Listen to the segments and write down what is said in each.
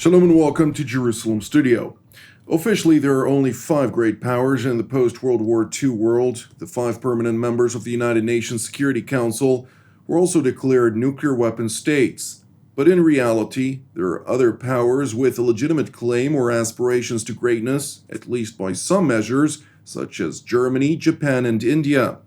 Shalom and welcome to Jerusalem Studio. Officially, there are only 5 great powers in the post-World War II world. The 5 permanent members of the United Nations Security Council were also declared nuclear weapon states. But in reality, there are other powers with a legitimate claim or aspirations to greatness, at least by some measures, such as Germany, Japan, and India.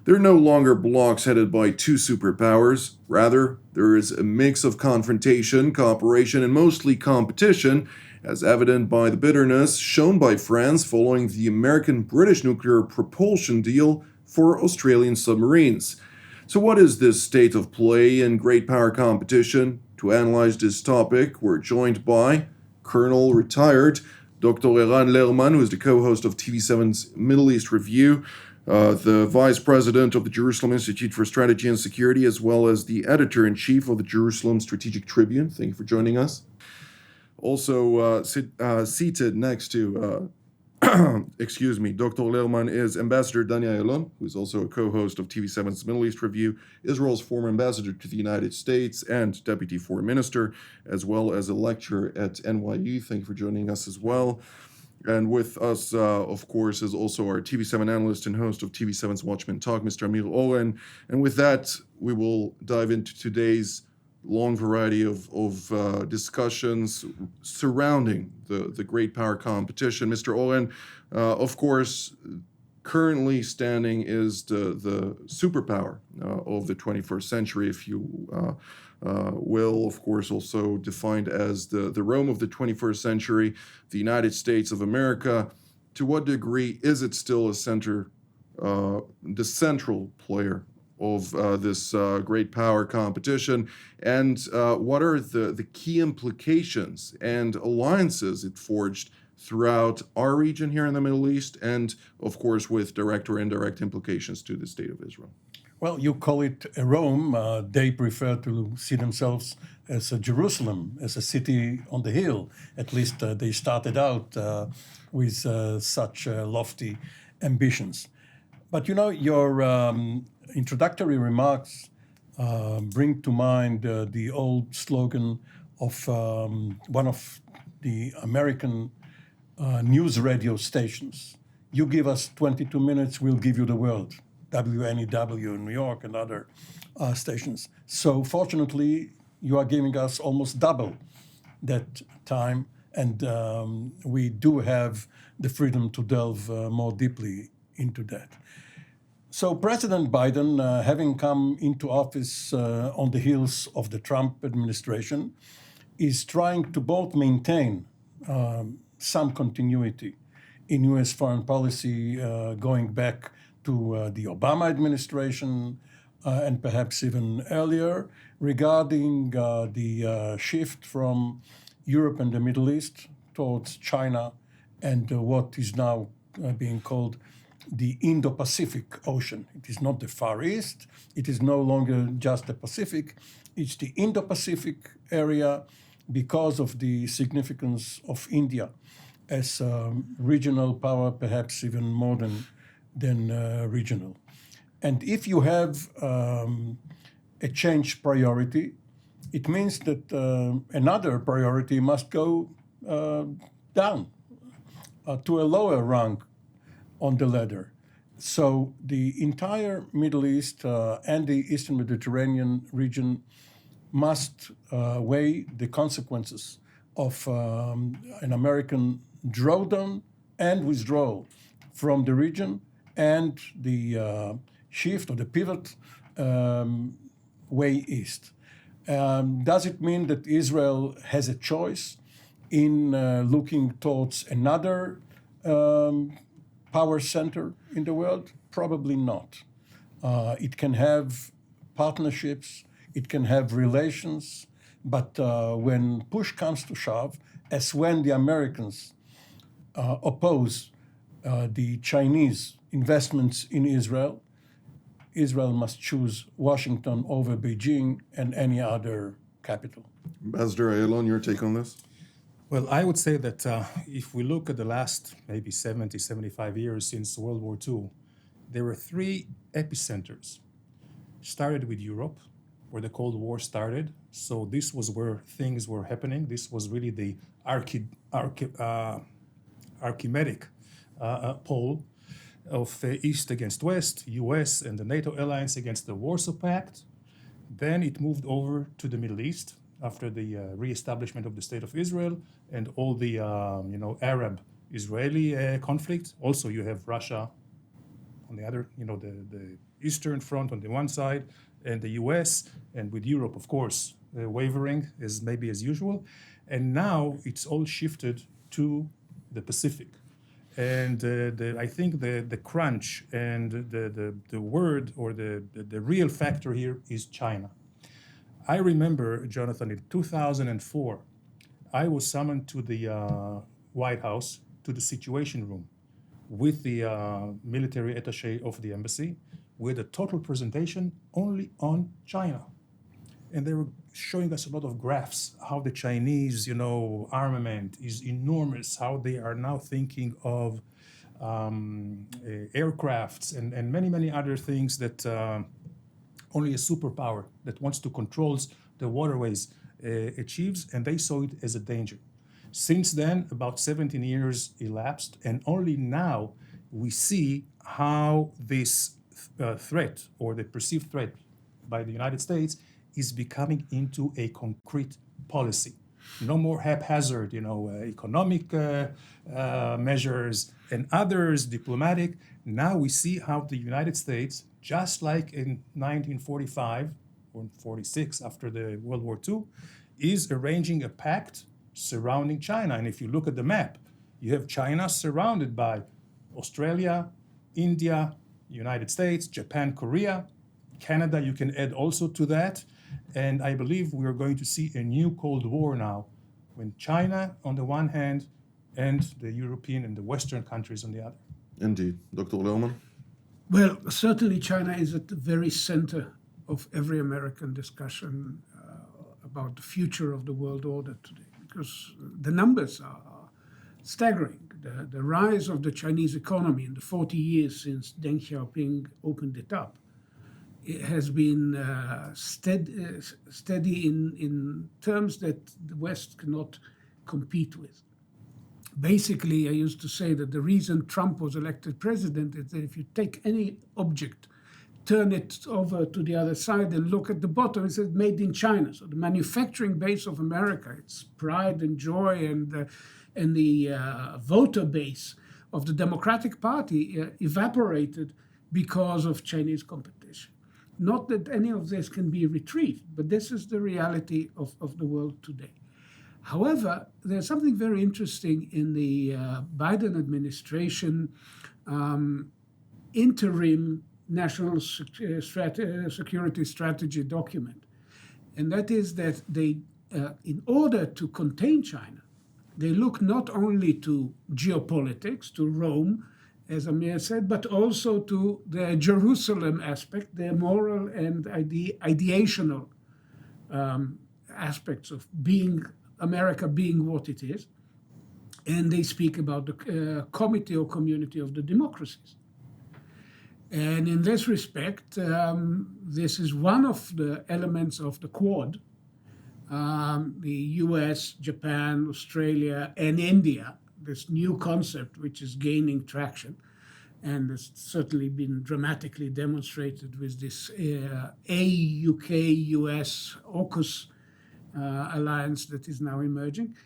They're no longer blocs headed by 2 superpowers. Rather, there is a mix of confrontation, cooperation, and mostly competition, as evident by the bitterness shown by France following the American-British nuclear propulsion deal for Australian submarines. So what is this state of play in great power competition? To analyze this topic, we're joined by Colonel Retired Dr. Eran Lerman, who is the co-host of TV7's Middle East Review, the vice president of the Jerusalem Institute for Strategy and Security, as well as the editor-in-chief of the Jerusalem Strategic Tribune. Thank you for joining us. Also seated next to, Dr. Lerman is Ambassador Danya Elon, who is also a co-host of TV7's Middle East Review, Israel's former ambassador to the United States and deputy foreign minister, as well as a lecturer at NYU. Thank you for joining us as well. And with us, of course, is also our TV7 analyst and host of TV7's Watchmen Talk, Mr. Amir Oren. And with that, we will dive into today's long variety of discussions surrounding the great power competition. Mr. Oren, of course, currently standing is the superpower of the 21st century, if you will, of course, also defined as the Rome of the 21st century, the United States of America. To what degree is it still the central player of this great power competition? And what are the key implications and alliances it forged throughout our region here in the Middle East, and of course with direct or indirect implications to the state of Israel? Well, you call it a Rome. They prefer to see themselves as a Jerusalem, as a city on the hill. At least they started out with such lofty ambitions. But you know, your introductory remarks bring to mind the old slogan of one of the American news radio stations. You give us 22 minutes, we'll give you the world. WNEW in New York and other stations. So fortunately, you are giving us almost double that time, and we do have the freedom to delve more deeply into that. So President Biden, having come into office on the heels of the Trump administration, is trying to both maintain some continuity in U.S. foreign policy going back to the Obama administration and perhaps even earlier, regarding the shift from Europe and the Middle East towards China and what is now being called the Indo-Pacific Ocean. It is not the Far East. It is no longer just the Pacific. It's the Indo-Pacific area because of the significance of India as a regional power, perhaps even more than regional. And if you have a change priority, it means that another priority must go down to a lower rank on the ladder. So the entire Middle East and the Eastern Mediterranean region must weigh the consequences of an American drawdown and withdrawal from the region and the shift or the pivot way east. Does it mean that Israel has a choice in looking towards another power center in the world? Probably not. It can have partnerships, it can have relations, but when push comes to shove, as when the Americans oppose the Chinese investments in Israel, Israel must choose Washington over Beijing and any other capital. Ambassador Elon, your take on this? Well, I would say that if we look at the last maybe 70, 75 years since World War II, there were 3 epicenters. Started with Europe, where the Cold War started. So this was where things were happening. This was really the Archimedes pole of East against West, US and the NATO alliance against the Warsaw Pact. Then it moved over to the Middle East after the reestablishment of the State of Israel and all the Arab-Israeli conflict. Also, you have Russia on the other, the Eastern Front on the one side, and the US, and with Europe, of course, wavering as maybe as usual. And now it's all shifted to the Pacific. And I think the crunch and the word or the real factor here is China. I remember, Jonathan, in 2004, I was summoned to the White House, to the Situation Room, with the military attaché of the embassy, with a total presentation only on China. And they were showing us a lot of graphs, how the Chinese, armament is enormous, how they are now thinking of aircrafts and many, many other things that only a superpower that wants to control the waterways achieves, and they saw it as a danger. Since then, about 17 years elapsed, and only now we see how this threat or the perceived threat by the United States is becoming into a concrete policy. No more haphazard, economic measures and others, diplomatic. Now we see how the United States, just like in 1945 or 46 after the World War II, is arranging a pact surrounding China. And if you look at the map, you have China surrounded by Australia, India, United States, Japan, Korea, Canada, you can add also to that. And I believe we are going to see a new Cold War now, when China on the one hand and the European and the Western countries on the other. Indeed. Dr. Lerman? Well, certainly China is at the very center of every American discussion about the future of the world order today, because the numbers are staggering. The rise of the Chinese economy in the 40 years since Deng Xiaoping opened it up, it has been steady in terms that the West cannot compete with. Basically, I used to say that the reason Trump was elected president is that if you take any object, turn it over to the other side and look at the bottom, it says made in China. So the manufacturing base of America, its pride and joy and the voter base of the Democratic Party evaporated because of Chinese competition. Not that any of this can be retrieved, but this is the reality of the world today. However, there's something very interesting in the Biden administration interim national security strategy document. And that is that they, in order to contain China, they look not only to geopolitics, to Rome, as Amir said, but also to the Jerusalem aspect, the moral and ideational aspects of America being what it is. And they speak about the committee or community of the democracies. And in this respect, this is one of the elements of the Quad, the US, Japan, Australia, and India, this new concept which is gaining traction and has certainly been dramatically demonstrated with this UK-US AUKUS alliance that is now emerging.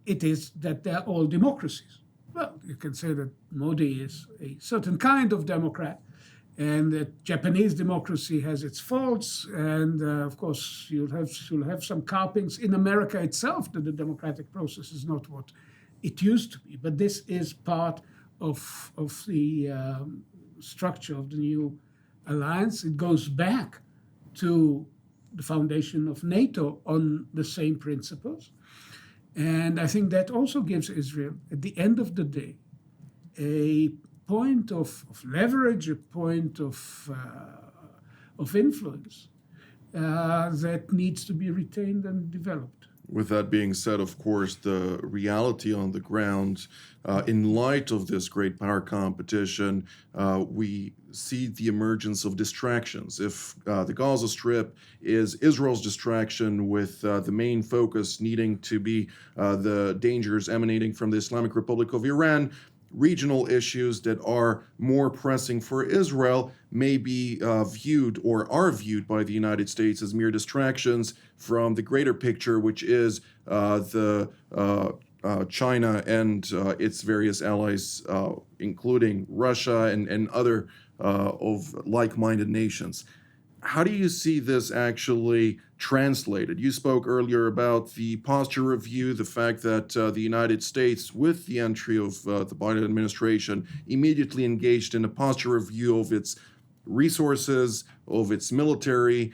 It is that they're all democracies. Well, you can say that Modi is a certain kind of Democrat, and that Japanese democracy has its faults, and of course you'll have some carpings in America itself that the democratic process is not what it used to be. But this is part of the structure of the new alliance. It goes back to the foundation of NATO on the same principles. And I think that also gives Israel, at the end of the day, a point of leverage, a point of influence that needs to be retained and developed. With that being said, of course, the reality on the ground, in light of this great power competition, we see the emergence of distractions. If the Gaza Strip is Israel's distraction, with the main focus needing to be the dangers emanating from the Islamic Republic of Iran, regional issues that are more pressing for Israel may be viewed or are viewed by the United States as mere distractions from the greater picture, which is China and its various allies, including Russia and other of like-minded nations. How do you see this actually translated? You spoke earlier about the posture review, the fact that the United States, with the entry of the Biden administration, immediately engaged in a posture review of its resources, of its military,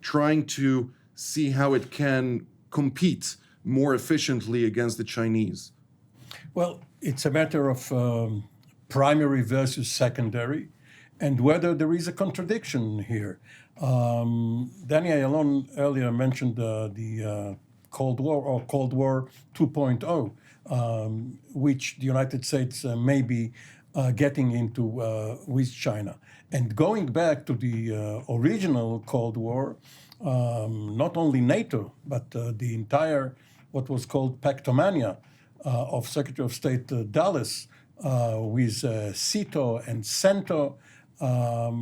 trying to see how it can compete more efficiently against the Chinese. Well, it's a matter of primary versus secondary, and whether there is a contradiction here. Danny Ayalon earlier mentioned the Cold War or Cold War 2.0, which the United States may be getting into with China. And going back to the original Cold War, not only NATO, but the entire what was called Pactomania of Secretary of State Dulles with CETO and CENTO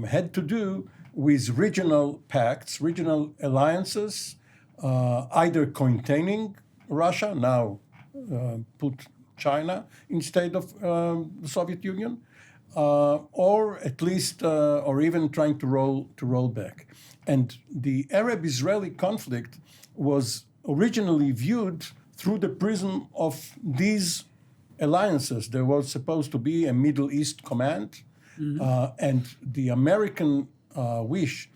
had to do with regional pacts, regional alliances, either containing Russia, now put China instead of the Soviet Union, or at least, or even trying to roll back. And the Arab-Israeli conflict was originally viewed through the prism of these alliances. There was supposed to be a Middle East command, and the American wish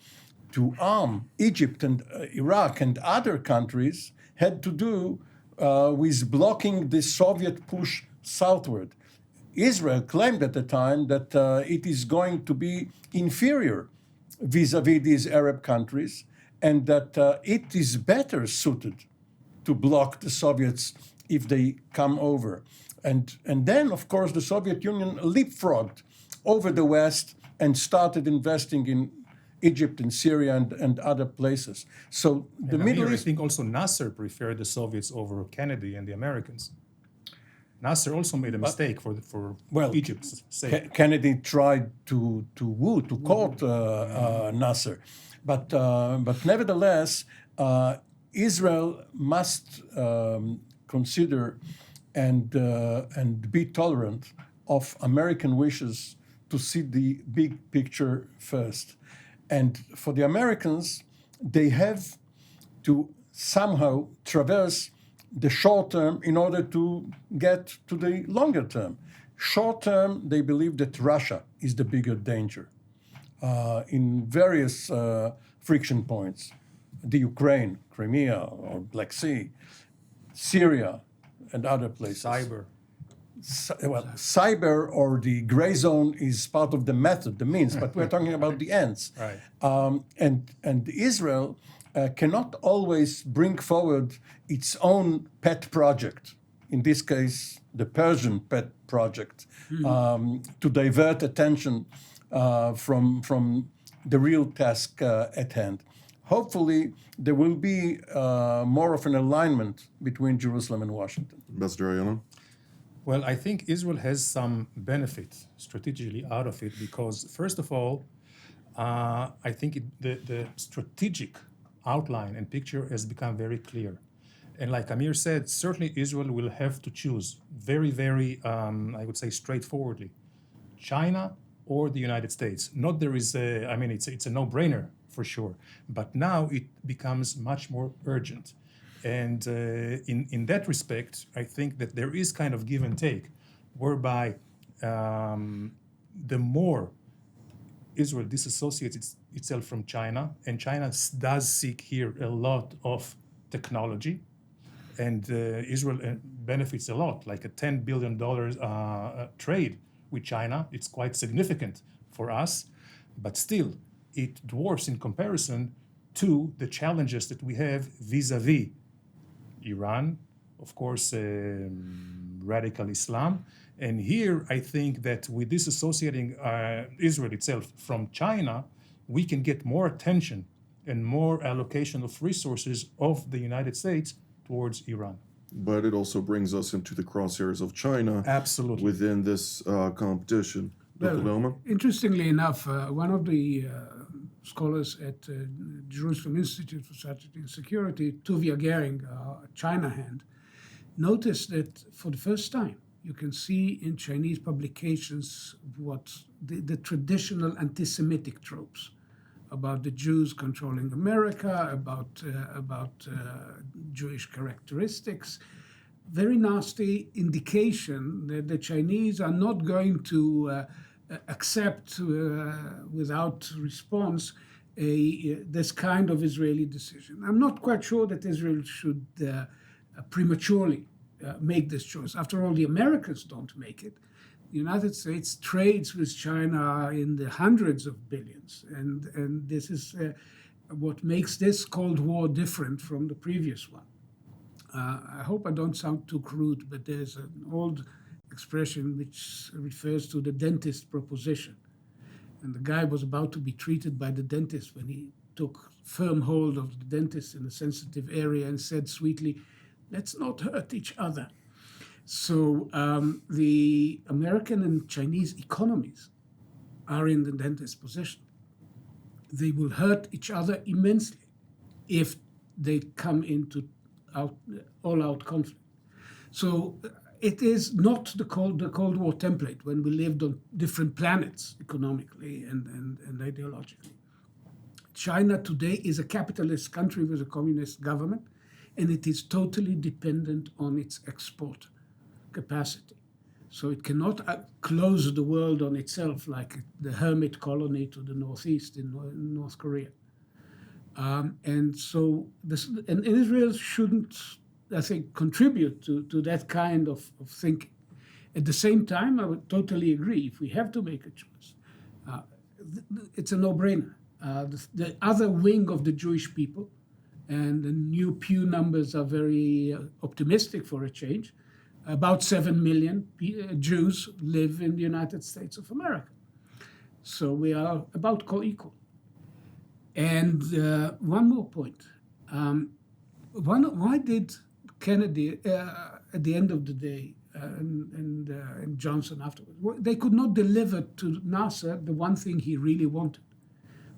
to arm Egypt and Iraq and other countries had to do with blocking the Soviet push southward. Israel claimed at the time that it is going to be inferior vis-a-vis these Arab countries, and that it is better suited to block the Soviets if they come over. And then, of course, the Soviet Union leapfrogged over the West and started investing in Egypt and Syria and other places. So the Middle East... I think also Nasser preferred the Soviets over Kennedy and the Americans. Nasser also made a mistake for Egypt's sake. Kennedy tried to court Nasser. But nevertheless, Israel must consider and be tolerant of American wishes to see the big picture first. And for the Americans, they have to somehow traverse the short term in order to get to the longer term. Short term, they believe that Russia is the bigger danger in various friction points. The Ukraine, Crimea, or Black Sea, Syria, and other places. Cyber or the gray zone is part of the method, the means, but we're talking about the ends. Right. And Israel cannot always bring forward its own pet project, in this case, the Persian pet project, to divert attention from the real task at hand. Hopefully, there will be more of an alignment between Jerusalem and Washington. Ambassador Ayalon? Well, I think Israel has some benefit strategically out of it because, first of all, I think the strategic outline and picture has become very clear. And like Amir said, certainly Israel will have to choose very, very, I would say straightforwardly, China or the United States. Not there is a, I mean, it's a no-brainer for sure, but now it becomes much more urgent. And in that respect, I think that there is kind of give and take, whereby the more Israel disassociates itself from China, and China does seek here a lot of technology, and Israel benefits a lot, like a $10 billion trade with China. It's quite significant for us, but still, it dwarfs in comparison to the challenges that we have vis-a-vis Iran, of course, radical Islam. And here, I think that with disassociating Israel itself from China, we can get more attention and more allocation of resources of the United States towards Iran. But it also brings us into the crosshairs of China Absolutely. within this competition. Dr. Lerman? Interestingly enough, one of the scholars at Jerusalem Institute for Strategy and Security, Tuvia Gering, China hand, noticed that for the first time, you can see in Chinese publications what the traditional anti-Semitic tropes about the Jews controlling America, about Jewish characteristics. Very nasty indication that the Chinese are not going to accept without response this kind of Israeli decision. I'm not quite sure that Israel should prematurely make this choice. After all, the Americans don't make it. The United States trades with China in the hundreds of billions, and this is what makes this Cold War different from the previous one. I hope I don't sound too crude, but there's an old expression which refers to the dentist proposition. And the guy was about to be treated by the dentist when he took firm hold of the dentist in a sensitive area and said sweetly, "Let's not hurt each other." So the American and Chinese economies are in the dentist position. They will hurt each other immensely if they come into all-out conflict. So it is not the Cold War template when we lived on different planets economically and ideologically. China today is a capitalist country with a communist government, and it is totally dependent on its export capacity. So it cannot close the world on itself like the hermit colony to the northeast in North Korea. And so and Israel shouldn't, I think, contribute to that kind of thinking. At the same time, I would totally agree, if we have to make a choice, it's a no-brainer. The other wing of the Jewish people, and the new Pew numbers are very optimistic for a change, about 7 million Jews live in the United States of America. So we are about co-equal. And one more point. Why did Kennedy, at the end of the day, and Johnson afterwards, they could not deliver to Nasser the one thing he really wanted,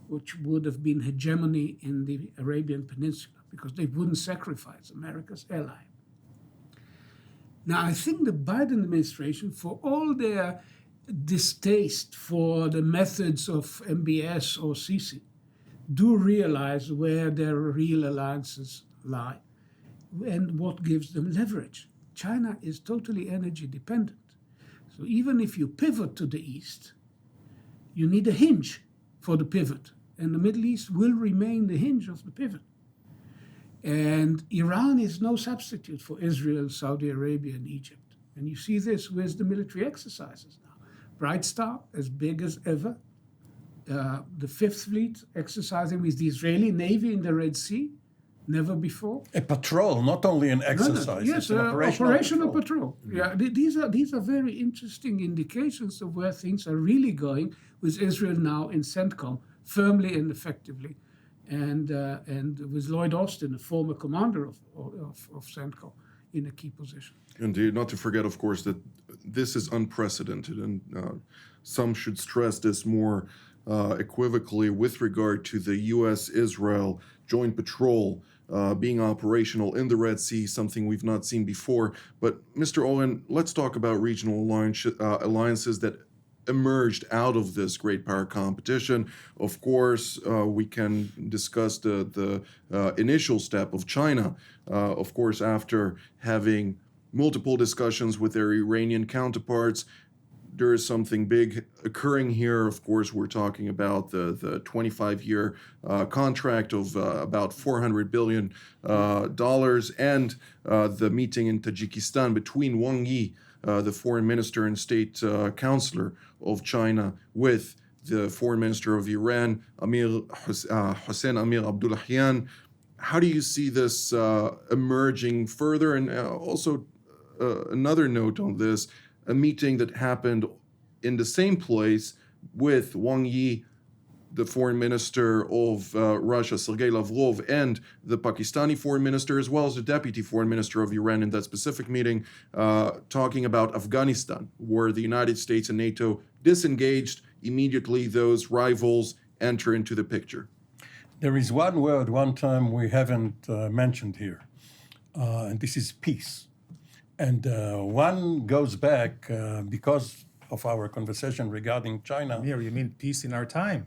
which would have been hegemony in the Arabian Peninsula, because they wouldn't sacrifice America's ally. Now, I think the Biden administration, for all their distaste for the methods of MBS or Sisi, do realize where their real alliances lie and what gives them leverage. China is totally energy dependent. So even if you pivot to the east, you need a hinge for the pivot. And the Middle East will remain the hinge of the pivot. And Iran is no substitute for Israel, Saudi Arabia, and Egypt. And you see this with the military exercises now. Bright Star, as big as ever. The Fifth Fleet exercising with the Israeli Navy in the Red Sea, never before. A patrol, not only an exercise. Yes, it's an operational patrol. Yeah, these are very interesting indications of where things are really going with Israel now in CENTCOM, firmly and effectively, and with Lloyd Austin, a former commander of CENTCOM, in a key position. Indeed, not to forget, of course, that this is unprecedented, and some should stress this more equivocally with regard to the U.S.-Israel joint patrol being operational in the Red Sea, something we've not seen before. But Mr. Oren, let's talk about regional alliances that emerged out of this great power competition. Of course, we can discuss the initial step of China, of course, after having multiple discussions with their Iranian counterparts. There is something big occurring here. Of course, we're talking about the 25-year contract of about $400 billion and the meeting in Tajikistan between Wang Yi, the foreign minister and state counselor of China, with the foreign minister of Iran, Hossein Amir Abdullahian. how do you see this emerging further? And also, another note on this, a meeting that happened in the same place with Wang Yi, the foreign minister of Russia, Sergei Lavrov, and the Pakistani foreign minister, as well as the deputy foreign minister of Iran in that specific meeting, talking about Afghanistan, where the United States and NATO disengaged. Immediately, those rivals enter into the picture. There is one word, one term we haven't mentioned here, and this is peace. And one goes back because of our conversation regarding China. Amir, you mean peace in our time?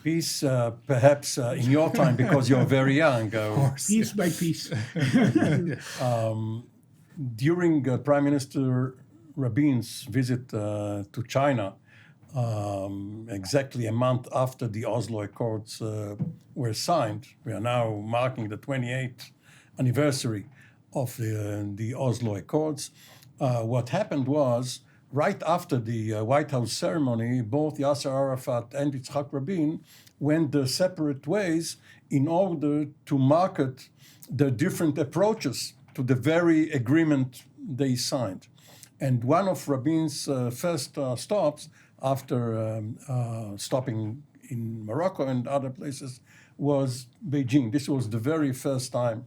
Peace, perhaps in your time, because you're very young. Piece by piece. During Prime Minister Rabin's visit to China, exactly a month after the Oslo Accords were signed, we are now marking the 28th anniversary of the Oslo Accords. What happened was, right after the White House ceremony, both Yasser Arafat and Yitzhak Rabin went their separate ways in order to market the different approaches to the very agreement they signed. And one of Rabin's first stops after stopping in Morocco and other places was Beijing. This was the very first time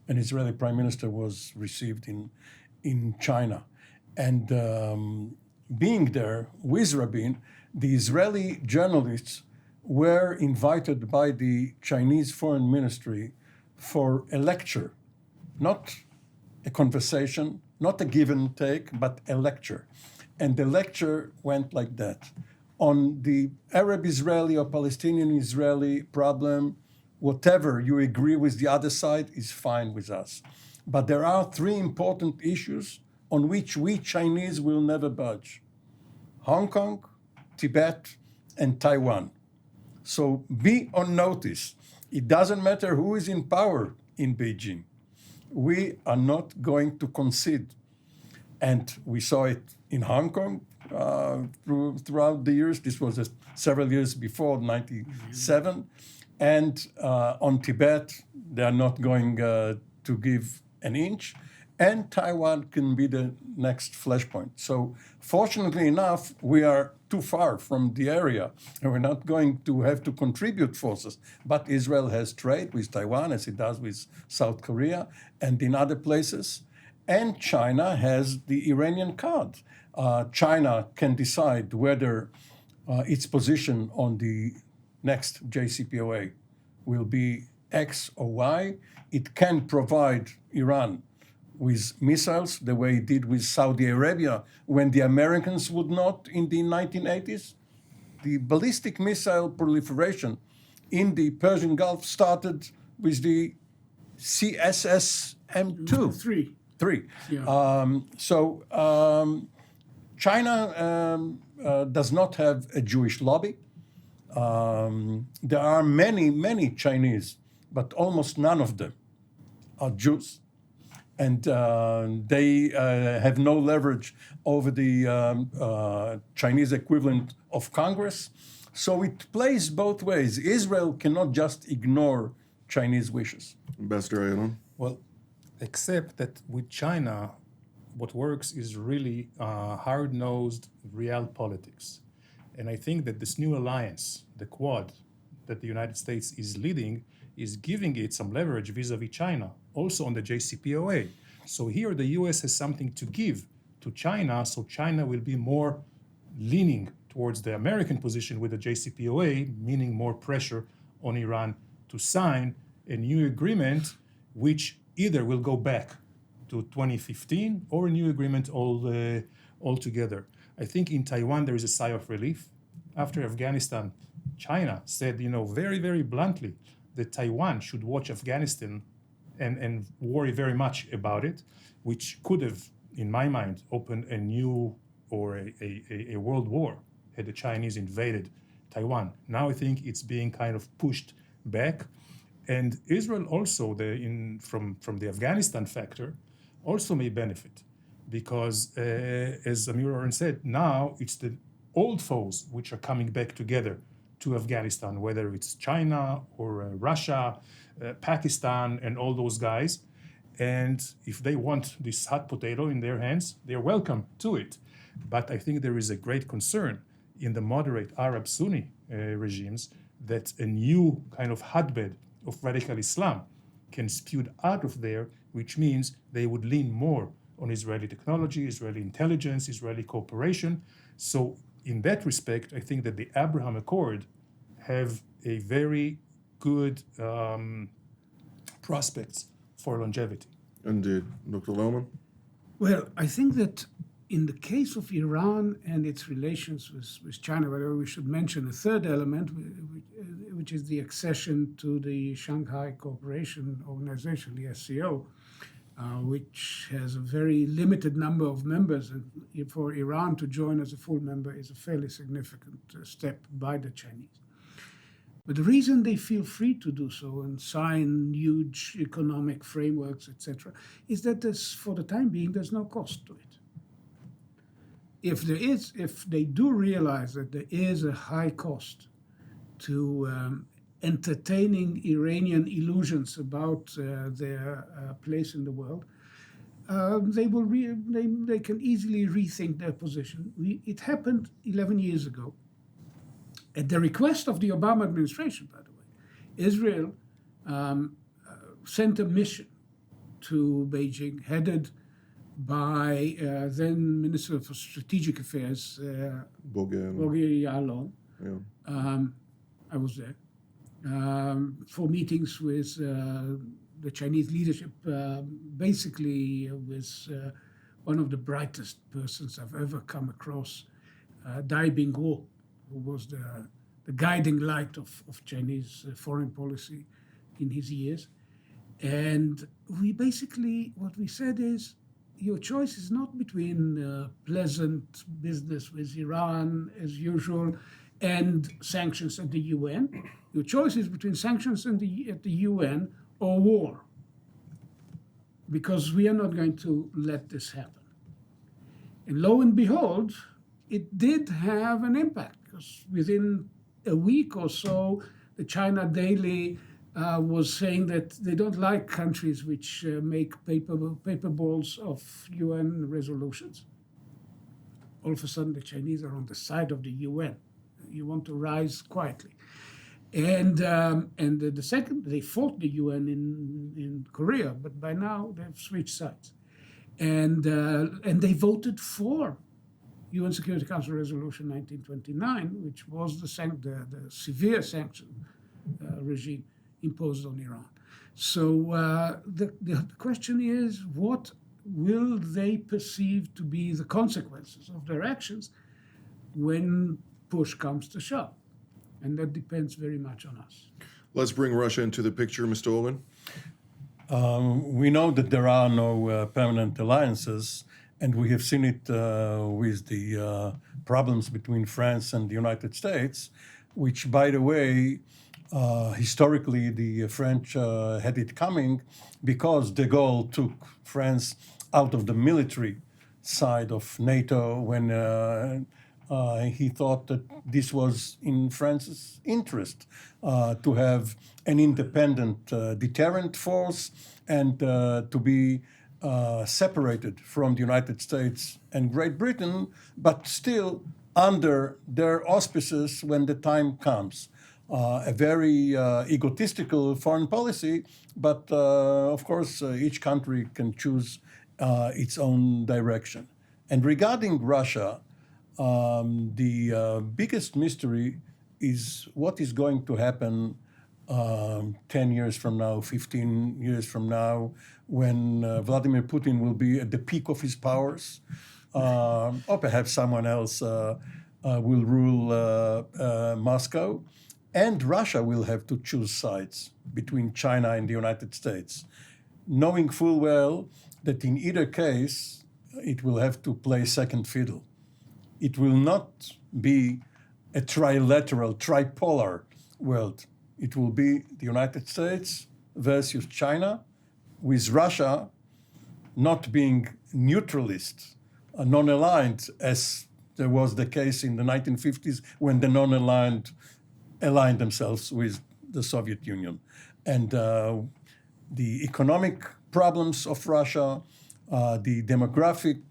an Israeli prime minister was received in China. And being there with Rabin, the Israeli journalists were invited by the Chinese Foreign Ministry for a lecture, not a conversation, not a give and take, but a lecture. And the lecture went like that. On the Arab-Israeli or Palestinian-Israeli problem, whatever you agree with the other side is fine with us. But there are three important issues on which we Chinese will never budge: Hong Kong, Tibet, and Taiwan. So be on notice. It doesn't matter who is in power in Beijing. We are not going to concede. And we saw it in Hong Kong throughout the years. This was several years before 97. And on Tibet, they are not going to give an inch. And Taiwan can be the next flashpoint. So fortunately enough, we are too far from the area, and we're not going to have to contribute forces. But Israel has trade with Taiwan, as it does with South Korea and in other places. And China has the Iranian card. China can decide whether its position on the next JCPOA will be X or Y. It can provide Iran with missiles, the way it did with Saudi Arabia when the Americans would not in the 1980s. The ballistic missile proliferation in the Persian Gulf started with the CSSM-2. Three. Yeah. China does not have a Jewish lobby. There are many, many Chinese, but almost none of them are Jews. And they have no leverage over the Chinese equivalent of Congress. So it plays both ways. Israel cannot just ignore Chinese wishes. Ambassador Eran? Well, except that with China, what works is really hard-nosed real politics. And I think that this new alliance, the Quad, that the United States is leading, is giving it some leverage vis-a-vis China, also on the JCPOA. So here the US has something to give to China, so China will be more leaning towards the American position with the JCPOA, meaning more pressure on Iran to sign a new agreement, which either will go back to 2015 or a new agreement altogether. I think in Taiwan there is a sigh of relief. After Afghanistan, China said, very, very bluntly, that Taiwan should watch Afghanistan and worry very much about it, which could have, in my mind, opened a new or a world war had the Chinese invaded Taiwan. Now I think it's being kind of pushed back. And Israel also, from the Afghanistan factor, also may benefit because, as Amir Oren said, now it's the old foes which are coming back together to Afghanistan, whether it's China or Russia, Pakistan, and all those guys. And if they want this hot potato in their hands, they're welcome to it. But I think there is a great concern in the moderate Arab Sunni regimes that a new kind of hotbed of radical Islam can spew out of there, which means they would lean more on Israeli technology, Israeli intelligence, Israeli cooperation. So in that respect, I think that the Abraham Accord have a very good prospects for longevity. Indeed. Dr. Lerman? Well, I think that in the case of Iran and its relations with China, whether we should mention a third element, which is the accession to the Shanghai Cooperation Organization, the SCO, which has a very limited number of members, and for Iran to join as a full member is a fairly significant step by the Chinese. But the reason they feel free to do so and sign huge economic frameworks, etc., is that for the time being, there's no cost to it. If they do realize that there is a high cost to entertaining Iranian illusions about their place in the world, they can easily rethink their position. It happened 11 years ago. At the request of the Obama administration, by the way, Israel sent a mission to Beijing, headed by then Minister for Strategic Affairs, Bogi Ya'alon. Yeah. I was there for meetings with the Chinese leadership, basically with one of the brightest persons I've ever come across, Dai Bingguo, who was the guiding light of Chinese foreign policy in his years. And what we said is, your choice is not between pleasant business with Iran, as usual, and sanctions at the UN. Your choice is between sanctions at the UN or war, because we are not going to let this happen. And lo and behold, it did have an impact, because within a week or so, the China Daily was saying that they don't like countries which make paper balls of UN resolutions. All of a sudden, the Chinese are on the side of the UN. You want to rise quietly. And the second, they fought the UN in Korea, but by now they've switched sides. And they voted for UN Security Council Resolution 1929, which was the severe sanction regime imposed on Iran. So the question is, what will they perceive to be the consequences of their actions when push comes to shove? And that depends very much on us. Let's bring Russia into the picture, Mr. Oren. We know that there are no permanent alliances, and we have seen it with the problems between France and the United States, which, by the way, historically the French had it coming because de Gaulle took France out of the military side of NATO when he thought that this was in France's interest to have an independent deterrent force and to be separated from the United States and Great Britain, but still under their auspices when the time comes. A very egotistical foreign policy, but of course each country can choose its own direction. And regarding Russia, the biggest mystery is what is going to happen 10 years from now, 15 years from now, when Vladimir Putin will be at the peak of his powers, or perhaps someone else will rule Moscow, and Russia will have to choose sides between China and the United States, knowing full well that in either case, it will have to play second fiddle. It will not be a trilateral, tripolar world. It will be the United States versus China, with Russia not being neutralist, non-aligned, as there was the case in the 1950s when the non-aligned aligned themselves with the Soviet Union. And the economic problems of Russia, the demographic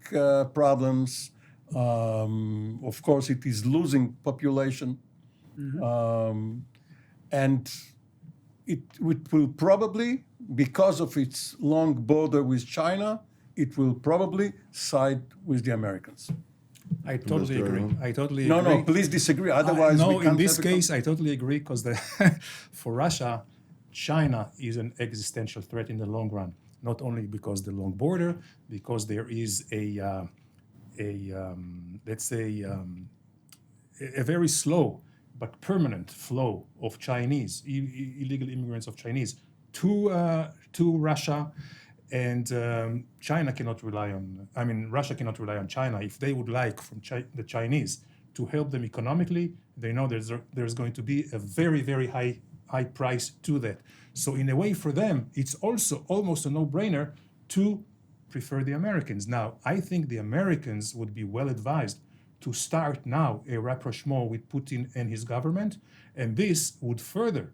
problems, of course, it is losing population. And it will probably, because of its long border with China, it will probably side with the Americans. I totally agree. I totally No, agree. no, please disagree. Otherwise, no, we can't in this have a case, I totally agree because for Russia, China is an existential threat in the long run. Not only because the long border, because there is a very slow but permanent flow of Chinese illegal immigrants of Chinese to Russia. And China cannot rely on, Russia cannot rely on China. If they would like from the Chinese to help them economically, they know there's going to be a very, very high price to that. So in a way for them, it's also almost a no-brainer to prefer the Americans. Now, I think the Americans would be well advised to start now a rapprochement with Putin and his government, and this would further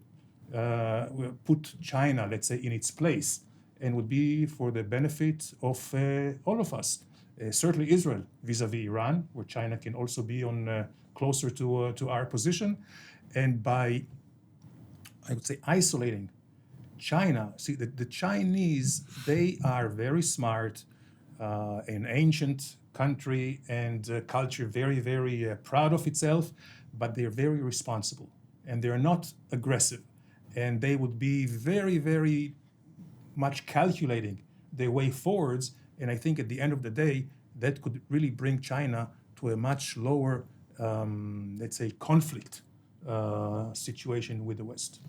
put China, let's say, in its place, and would be for the benefit of all of us. Certainly Israel vis-a-vis Iran, where China can also be on closer to our position. And by, I would say, isolating China, see, the Chinese, they are very smart, an ancient country and culture, very, very proud of itself, but they're very responsible and they're not aggressive. And they would be very, very much calculating their way forwards. And I think at the end of the day, that could really bring China to a much lower, let's say, conflict situation with the West.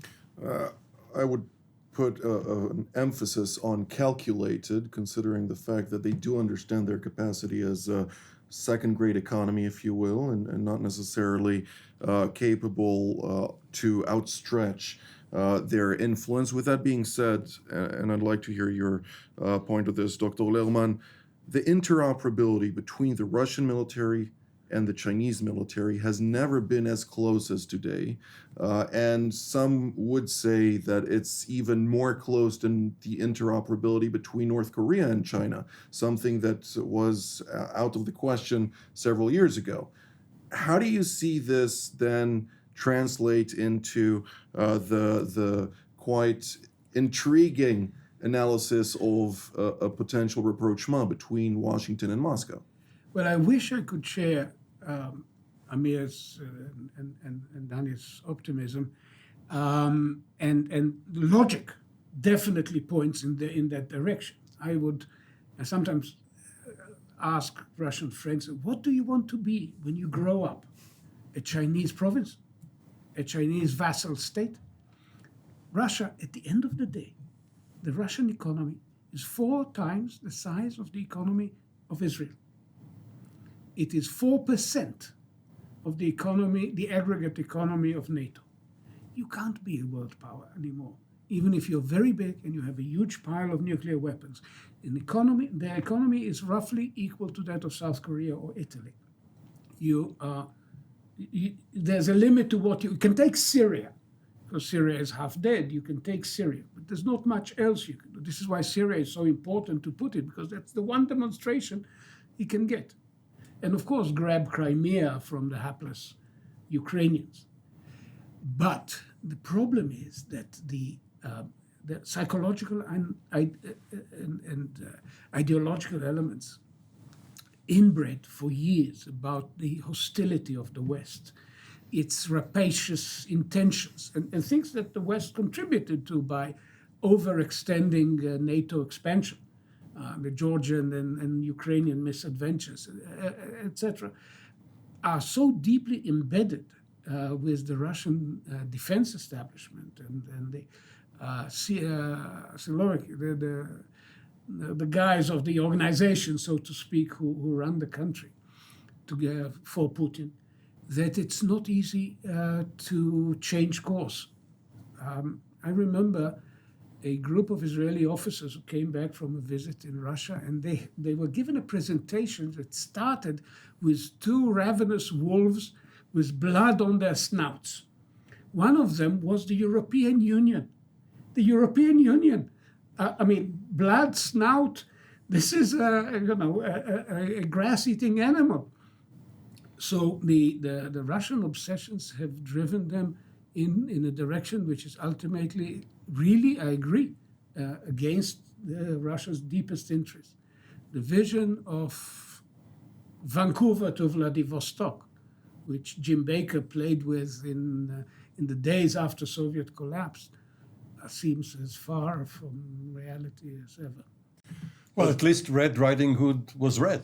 I would put an emphasis on calculated, considering the fact that they do understand their capacity as a second-grade economy, if you will, and not necessarily capable to outstretch their influence. With that being said, and I'd like to hear your point of this, Dr. Lerman, the interoperability between the Russian military and the Chinese military has never been as close as today. And some would say that it's even more close than the interoperability between North Korea and China, something that was out of the question several years ago. How do you see this then translate into the quite intriguing analysis of a potential rapprochement between Washington and Moscow? Well, I wish I could share Amir's and Danny's optimism, and logic definitely points in that direction. I sometimes ask Russian friends, what do you want to be when you grow up? A Chinese province? A Chinese vassal state? Russia, at the end of the day, the Russian economy is 4 times the size of the economy of Israel. It is 4% of the economy, the aggregate economy of NATO. You can't be a world power anymore, even if you're very big and you have a huge pile of nuclear weapons. Their economy is roughly equal to that of South Korea or Italy. There's a limit to what you can take. Syria, because Syria is half dead. You can take Syria, but there's not much else you can do. This is why Syria is so important to Putin, because that's the one demonstration he can get. And of course, grab Crimea from the hapless Ukrainians. But the problem is that the psychological and ideological elements inbred for years about the hostility of the West, its rapacious intentions, and things that the West contributed to by overextending NATO expansion. The Georgian and Ukrainian misadventures, etc., are so deeply embedded with the Russian defense establishment and the guys of the organization, so to speak, who run the country for Putin, that it's not easy to change course. I remember a group of Israeli officers who came back from a visit in Russia, and they were given a presentation that started with 2 ravenous wolves with blood on their snouts, One of them was the European Union. The European Union, blood snout. This is a grass-eating animal. So the Russian obsessions have driven them in a direction which is ultimately, really, I agree, against Russia's deepest interest. The vision of Vancouver to Vladivostok, which Jim Baker played with in the days after Soviet collapse, seems as far from reality as ever. Well, at least Red Riding Hood was red.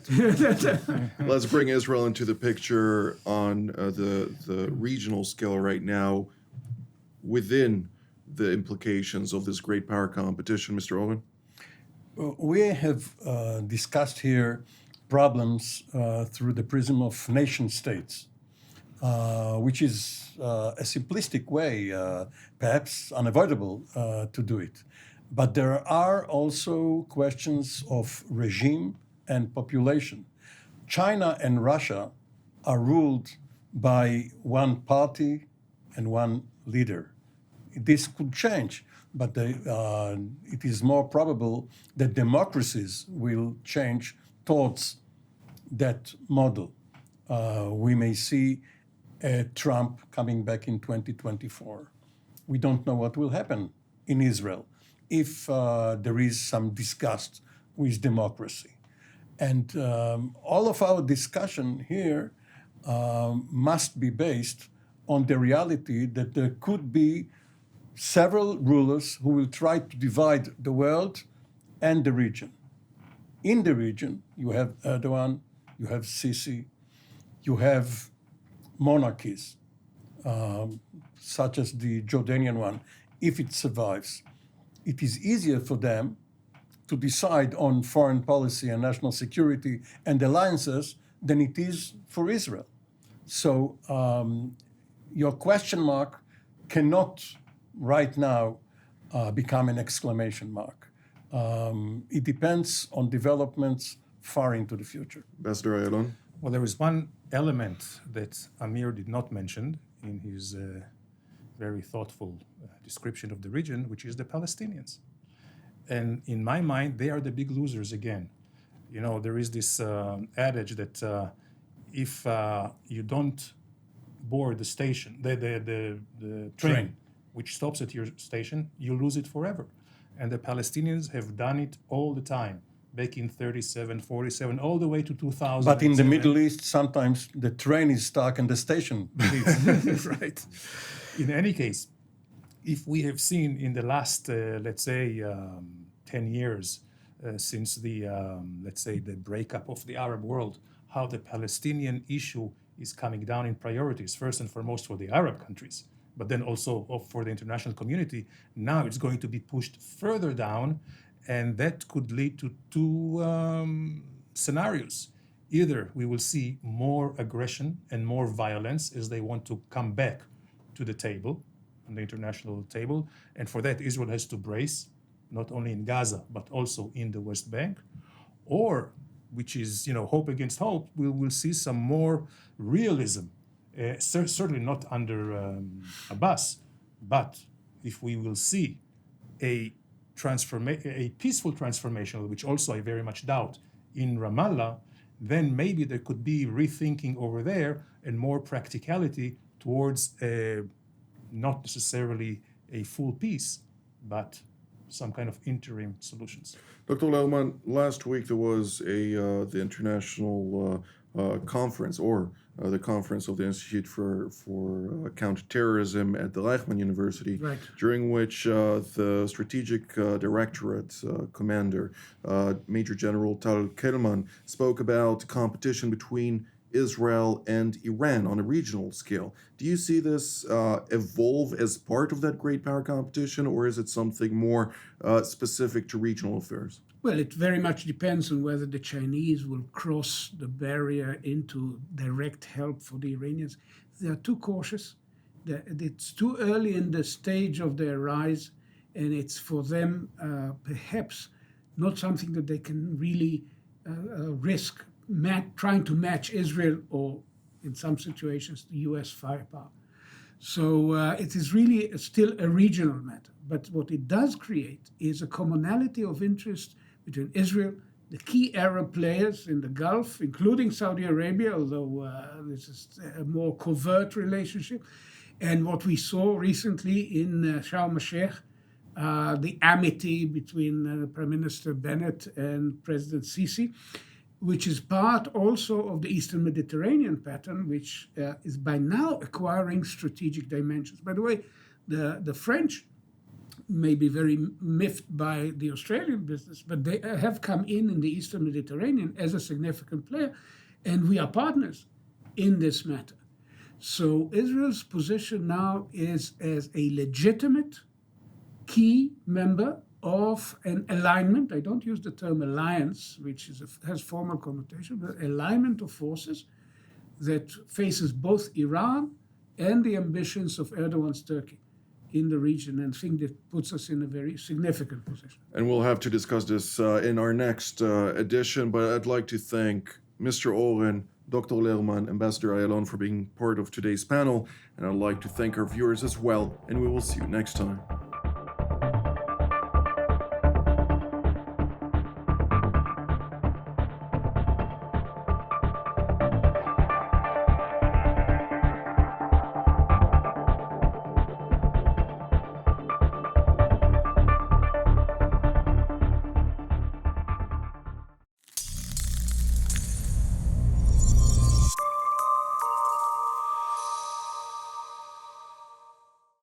Let's bring Israel into the picture on the regional scale right now within the implications of this great power competition, Mr. Oren. We have discussed here problems through the prism of nation states, which is a simplistic way, perhaps unavoidable, to do it. But there are also questions of regime and population. China and Russia are ruled by one party and one leader. This could change, but it is more probable that democracies will change towards that model. We may see Trump coming back in 2024. We don't know what will happen in Israel if there is some disgust with democracy. And all of our discussion here must be based on the reality that there could be several rulers who will try to divide the world and the region. In the region, you have Erdogan, you have Sisi, you have monarchies, such as the Jordanian one, if it survives. It is easier for them to decide on foreign policy and national security and alliances than it is for Israel. So your question mark cannot right now become an exclamation mark. It depends on developments far into the future. Ambassador Eran. Well, there is one element that Amir did not mention in his very thoughtful description of the region, which is the Palestinians. And in my mind, they are the big losers again. You know, there is this adage that if you don't board the station, the train, which stops at your station, you lose it forever. And the Palestinians have done it all the time, back in 37, 47, all the way to 2000. But in the Middle East, sometimes the train is stuck and the station leaves. Right. In any case, if we have seen in the last, let's say, 10 years since the, let's say, the breakup of the Arab world, how the Palestinian issue is coming down in priorities, first and foremost for the Arab countries, but then also for the international community, now it's going to be pushed further down, and that could lead to two scenarios. Either we will see more aggression and more violence as they want to come back to the table, on the international table, and for that Israel has to brace, not only in Gaza, but also in the West Bank, or, which is, you know, hope against hope, we will see some more realism, certainly not under Abbas, but if we will see a peaceful transformation, which also I very much doubt, in Ramallah, then maybe there could be rethinking over there and more practicality towards not necessarily a full peace, but some kind of interim solutions. Dr. Lerman, last week there was the international conference, or the conference of the Institute for Counterterrorism at the Lerman University, Right. during which the Strategic Directorate Commander, Major General Tal Kelman, spoke about competition between Israel and Iran on a regional scale. Do you see this evolve as part of that great power competition, or is it something more specific to regional affairs? Well, it very much depends on whether the Chinese will cross the barrier into direct help for the Iranians. They are too cautious. It's too early in the stage of their rise, and it's for them perhaps not something that they can really risk trying to match Israel or, in some situations, the U.S. firepower. So it is really still a regional matter. But what it does create is a commonality of interest between Israel, the key Arab players in the Gulf, including Saudi Arabia, although this is a more covert relationship, and what we saw recently in Sharm el-Sheikh, the amity between Prime Minister Bennett and President Sisi, which is part also of the Eastern Mediterranean pattern, which is by now acquiring strategic dimensions. By the way, the French may be very miffed by the Australian business, but they have come in the Eastern Mediterranean as a significant player, and we are partners in this matter. So Israel's position now is as a legitimate key member of an alignment. I don't use the term alliance, which has formal connotation, but alignment of forces that faces both Iran and the ambitions of Erdogan's Turkey in the region, and I think that puts us in a very significant position. And we'll have to discuss this in our next edition, but I'd like to thank Mr. Oren, Dr. Lerman, Ambassador Ayalon for being part of today's panel, and I'd like to thank our viewers as well, and we will see you next time.